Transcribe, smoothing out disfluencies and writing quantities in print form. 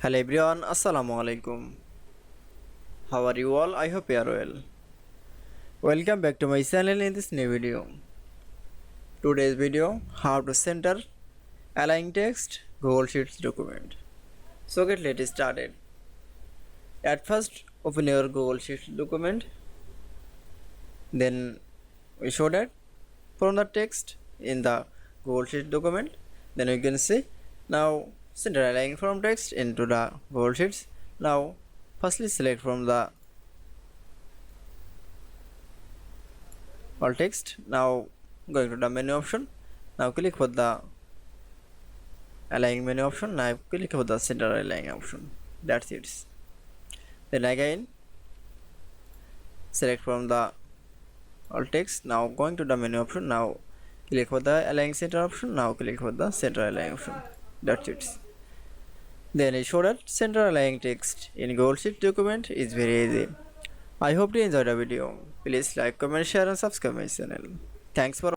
Hello everyone, Assalamu Walaikum. How are you all? I hope you are well. Welcome back to my channel in this new video. Today's video, how to center align text Google Sheets document. So let's started. At first, open your Google Sheets document. Then we show that from the text in the Google Sheets document. Then you can see now center align from text into the Google Sheets. Now firstly select from the all text. Now going to the menu option. Now click for the align menu option. Now click for the center align option. That's it. Then again select from the all text. Now going to the menu option. Now click for the align center option. Now click for the center align option. That's it. Then it show that center align text in Google Sheet document is very easy. I hope you enjoyed the video. Please like, comment, share and subscribe my channel. Thanks for